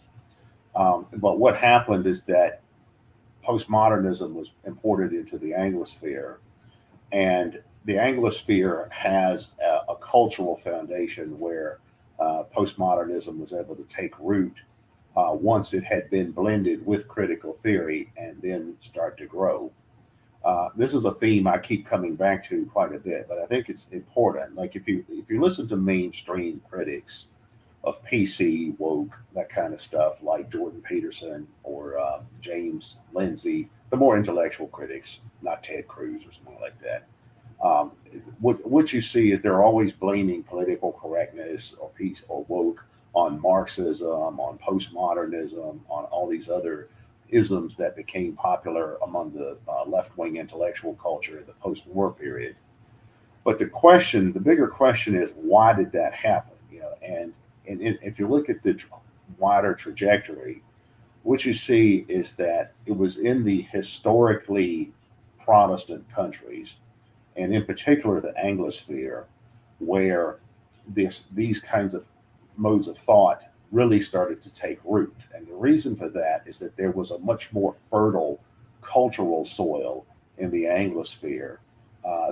But what happened is that postmodernism was imported into the Anglosphere, and the Anglosphere has a cultural foundation where postmodernism was able to take root once it had been blended with critical theory and then start to grow. This is a theme I keep coming back to quite a bit, but I think it's important. Like if you listen to mainstream critics of PC, woke, that kind of stuff, like Jordan Peterson or James Lindsay, the more intellectual critics, not Ted Cruz or something like that. What you see is they're always blaming political correctness or peace or woke on Marxism, on postmodernism, on all these other isms that became popular among the left-wing intellectual culture in the post-war period. But the bigger question is, why did that happen? And if you look at the wider trajectory, what you see is that it was in the historically Protestant countries, and in particular the Anglosphere, where these kinds of modes of thought really started to take root. And the reason for that is that there was a much more fertile cultural soil in the Anglosphere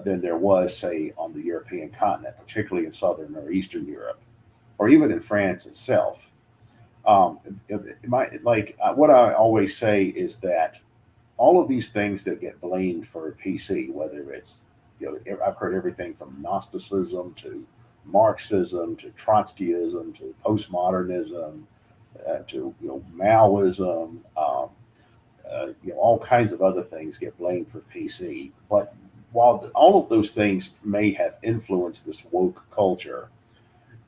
than there was, say, on the European continent, particularly in Southern or Eastern Europe, or even in France itself. What I always say is that all of these things that get blamed for PC, whether it's, I've heard everything from Gnosticism to Marxism to Trotskyism to postmodernism to Maoism, all kinds of other things get blamed for PC. But while all of those things may have influenced this woke culture,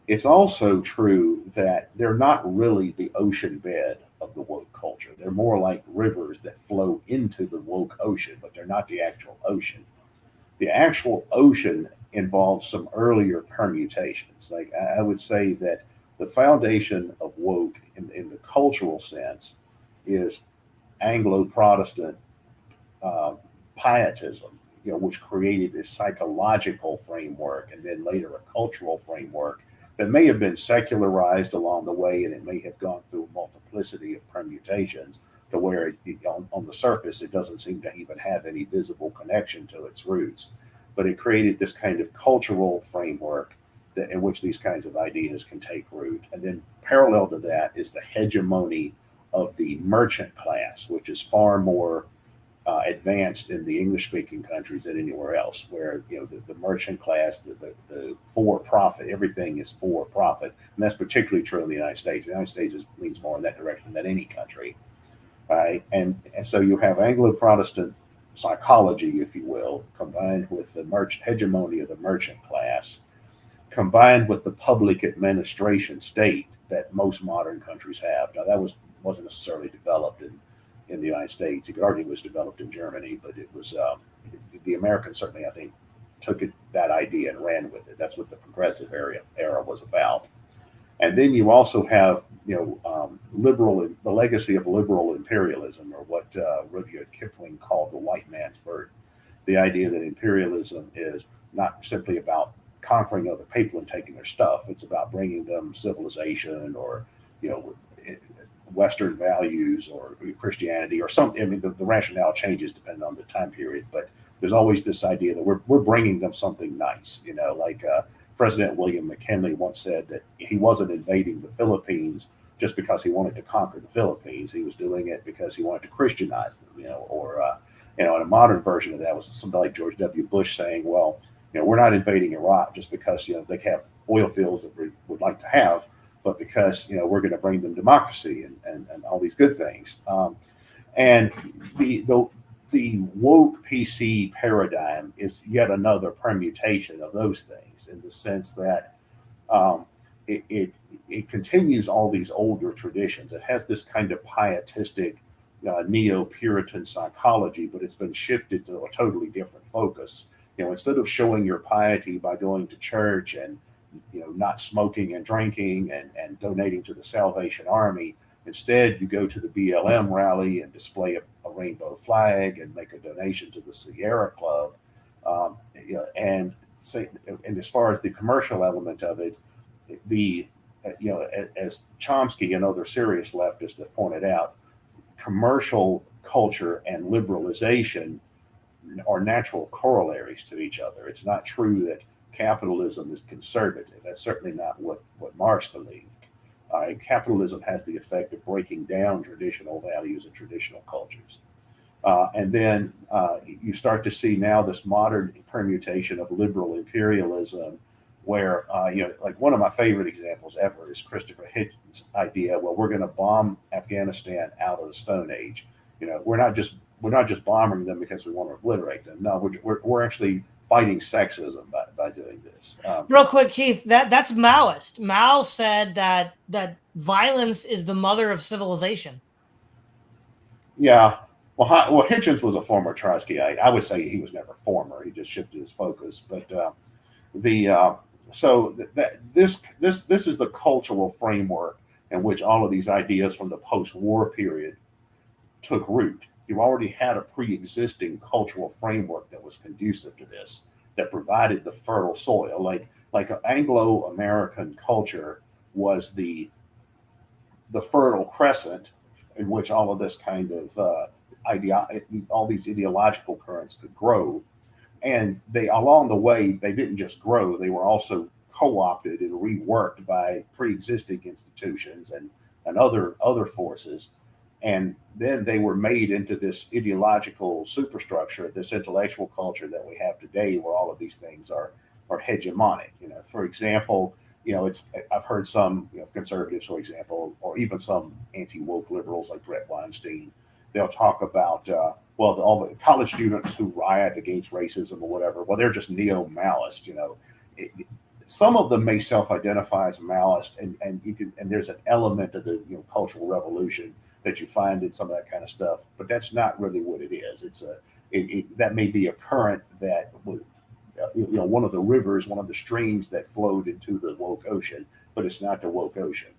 it's also true that they're not really the ocean bed of the woke culture. They're more like rivers that flow into the woke ocean, but they're not the actual ocean. The actual ocean involves some earlier permutations. Like I would say that the foundation of woke in the cultural sense is Anglo-Protestant pietism, which created this psychological framework and then later a cultural framework that may have been secularized along the way, and it may have gone through a multiplicity of permutations to where on the surface it doesn't seem to even have any visible connection to its roots. But it created this kind of cultural framework in which these kinds of ideas can take root. And then parallel to that is the hegemony of the merchant class, which is far more advanced in the English-speaking countries than anywhere else, where the merchant class, the for-profit, everything is for-profit, and that's particularly true in the United States. The United States leans more in that direction than any country, right? And so you have Anglo-Protestant psychology, if you will, combined with the hegemony of the merchant class, combined with the public administration state that most modern countries have. Now, that wasn't necessarily developed in the United States. You could argue it was developed in Germany, but it was the Americans certainly, I think, took that idea and ran with it. That's what the progressive era was about. And then you also have, the legacy of liberal imperialism, or what Rudyard Kipling called the white man's burden. The idea that imperialism is not simply about conquering other people and taking their stuff. It's about bringing them civilization or, Western values or Christianity or something. I mean, the rationale changes depending on the time period, but there's always this idea that we're bringing them something nice. Like President William McKinley once said that he wasn't invading the Philippines just because he wanted to conquer the Philippines. He was doing it because he wanted to Christianize them, and a modern version of that was somebody like George W. Bush saying, well, we're not invading Iraq just because, they have oil fields that we would like to have, but because, we're going to bring them democracy and all these good things. And the woke PC paradigm is yet another permutation of those things, in the sense that it continues all these older traditions. It has this kind of pietistic neo-Puritan psychology, but it's been shifted to a totally different focus instead of showing your piety by going to church and not smoking and drinking and donating to the Salvation Army, instead you go to the BLM rally and display a rainbow flag and make a donation to the Sierra Club. And as far as the commercial element of it, as Chomsky and other serious leftists have pointed out, commercial culture and liberalization are natural corollaries to each other. It's not true that capitalism is conservative. That's certainly not what Marx believed. Capitalism has the effect of breaking down traditional values and traditional cultures. And then you start to see now this modern permutation of liberal imperialism, where, like one of my favorite examples ever is Christopher Hitchens' idea, well, we're going to bomb Afghanistan out of the Stone Age. We're not just bombing them because we want to obliterate them. No, we're actually fighting sexism by doing this. Real quick, Keith, that's Maoist. Mao said that violence is the mother of civilization. Yeah. Well, Hitchens was a former Trotskyite. I would say he was never former. He just shifted his focus. But this is the cultural framework in which all of these ideas from the post-war period took root. You already had a pre-existing cultural framework that was conducive to this, that provided the fertile soil. Like Anglo-American culture was the fertile crescent in which all of this kind of all these ideological currents could grow. And they, along the way, they didn't just grow, they were also co-opted and reworked by pre-existing institutions and other forces. And then they were made into this ideological superstructure, this intellectual culture that we have today, where all of these things are hegemonic. For example, I've heard some conservatives, for example, or even some anti-woke liberals like Brett Weinstein, they'll talk about all the college students who riot against racism or whatever. Well, they're just neo-Maoist. Some of them may self-identify as Maoist, and there's an element of the cultural revolution that you find in some of that kind of stuff, but that's not really what it is. That may be a current that one of the rivers, one of the streams that flowed into the woke ocean, but it's not the woke ocean.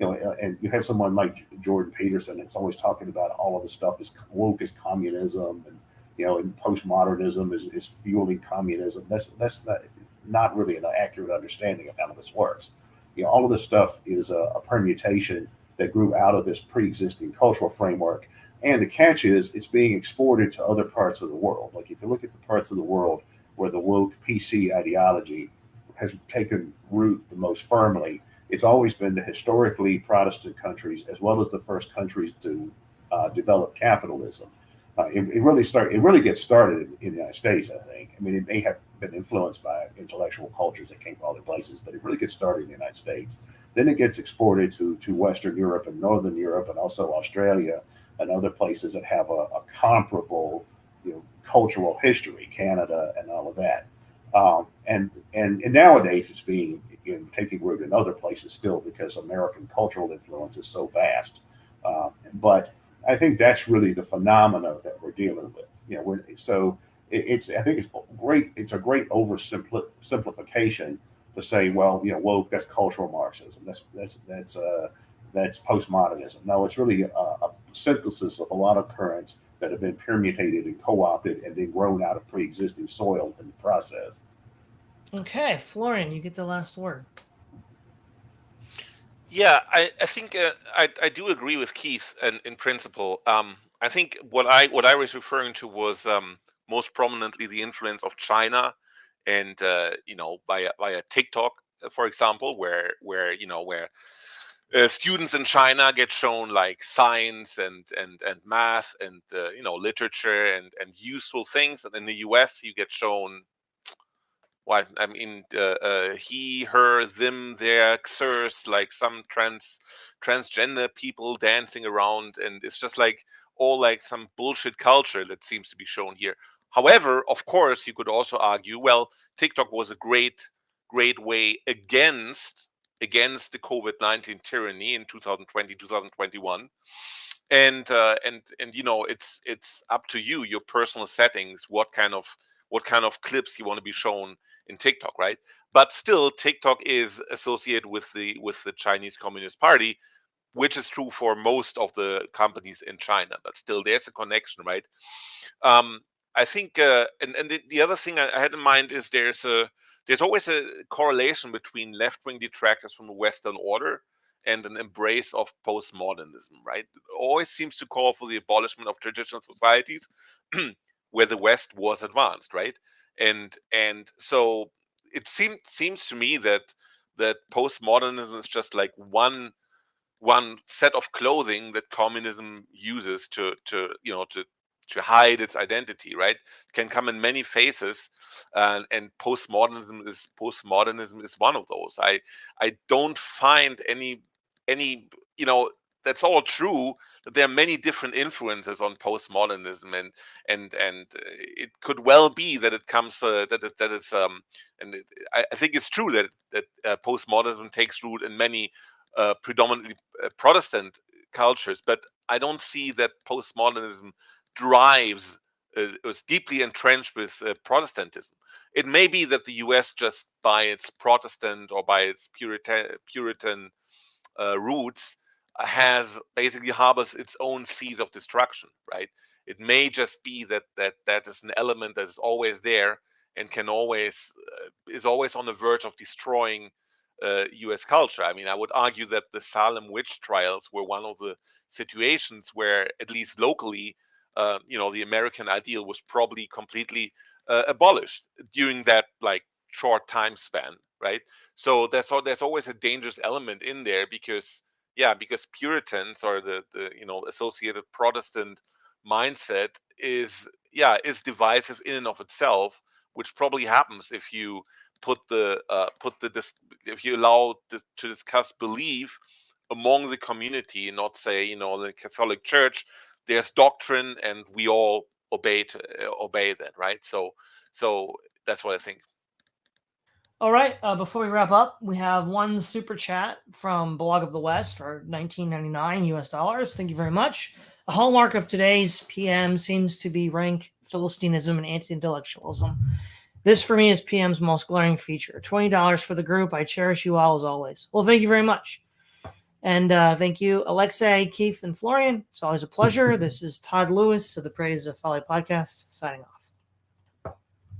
And you have someone like Jordan Peterson that's always talking about all of the stuff is woke is communism, and postmodernism is fueling communism. That's not really an accurate understanding of how this works. All of this stuff is a permutation that grew out of this pre-existing cultural framework. And the catch is it's being exported to other parts of the world. Like if you look at the parts of the world where the woke PC ideology has taken root the most firmly, it's always been the historically Protestant countries, as well as the first countries to develop capitalism. It really gets started in the United States, I think. I mean, it may have been influenced by intellectual cultures that came from other places, but it really gets started in the United States. Then it gets exported to Western Europe and Northern Europe, and also Australia and other places that have a comparable, cultural history, Canada and all of that. And nowadays it's being taking root in other places still because American cultural influence is so vast. But I think that's really the phenomena that we're dealing with. I think it's great. It's a great oversimplification to say, well, woke, that's cultural Marxism. That's postmodernism. No, it's really a synthesis of a lot of currents that have been permutated and co-opted and then grown out of pre-existing soil in the process. Okay, Florian, you get the last word. Yeah, I think I do agree with Keith in principle. I think what I was referring to was most prominently the influence of China, and via TikTok, for example, where students in China get shown like science and math and literature and useful things, and in the US you get shown he, her, them, their, xers, like some transgender people dancing around, and it's just like all like some bullshit culture that seems to be shown here. However, of course, you could also argue, well, TikTok was a great way against the COVID-19 tyranny in 2020, 2021. And it's up to you, your personal settings, what kind of what kind of clips you want to be shown in TikTok, right? But still, TikTok is associated with the Chinese Communist Party, which is true for most of the companies in China. But still, there's a connection, right? I think, and the other thing I had in mind is there's always a correlation between left-wing detractors from the Western order and an embrace of postmodernism, right? It always seems to call for the abolishment of traditional societies where the West was advanced, right? And so it seems to me that postmodernism is just like one set of clothing that communism uses to hide its identity, right? It can come in many faces, and postmodernism is one of those. I don't find any that's all true, that there are many different influences on postmodernism, and it could well be that it comes I think it's true that postmodernism takes root in many predominantly Protestant cultures, but I don't see that postmodernism drives was deeply entrenched with Protestantism. It may be that the U.S. just by its Protestant or by its Puritan roots has basically harbors its own seeds of destruction, right? It may just be that is an element that is always there and can always is always on the verge of destroying U.S. culture. I mean, I would argue that the Salem witch trials were one of the situations where, at least locally, the American ideal was probably completely abolished during that like short time span, right? So there's always a dangerous element in there because Puritans or the associated Protestant mindset is divisive in and of itself, which probably happens if you if you allow to discuss belief among the community and not say the Catholic Church, there's doctrine and we all obey that, right? So that's what I think. All right. Before we wrap up, we have one super chat from Blog of the West for $19.99 US dollars. Thank you very much. A hallmark of today's PM seems to be rank Philistinism and anti-intellectualism. This, for me, is PM's most glaring feature. $20 for the group. I cherish you all as always. Well, thank you very much. And thank you, Aleksey, Keith, and Florian. It's always a pleasure. This is Todd Lewis of the Praise of Folly podcast, signing off.